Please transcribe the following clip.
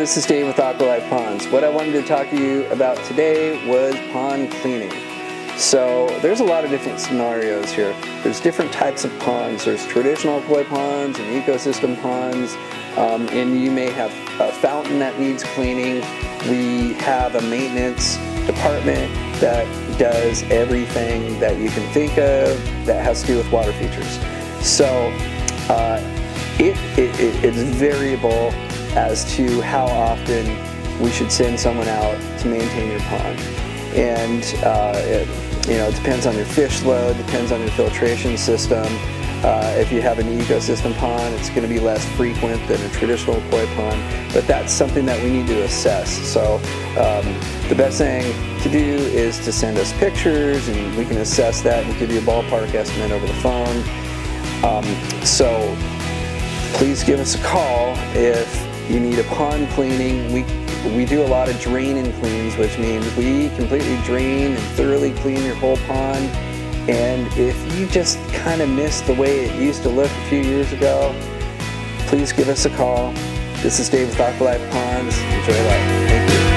this is Dave with Aqualife Ponds. What I wanted to talk to you about today was pond cleaning. So there's a lot of different scenarios here. There's different types of ponds. There's traditional koi ponds and ecosystem ponds, and you may have a fountain that needs cleaning. We have a maintenance department that does everything that you can think of that has to do with water features. So it's variable as to how often we should send someone out to maintain your pond. And it depends on your fish load, depends on your filtration system. If you have an ecosystem pond, it's going to be less frequent than a traditional koi pond, but that's something that we need to assess. So the best thing to do is to send us pictures, and we can assess that and give you a ballpark estimate over the phone. So please give us a call if you need a pond cleaning. We do a lot of drain and cleans, which means we completely drain and thoroughly clean your whole pond. And if you just kind of miss the way it used to look a few years ago, please give us a call. This is Dave with Aqualife Ponds. Enjoy life. Thank you.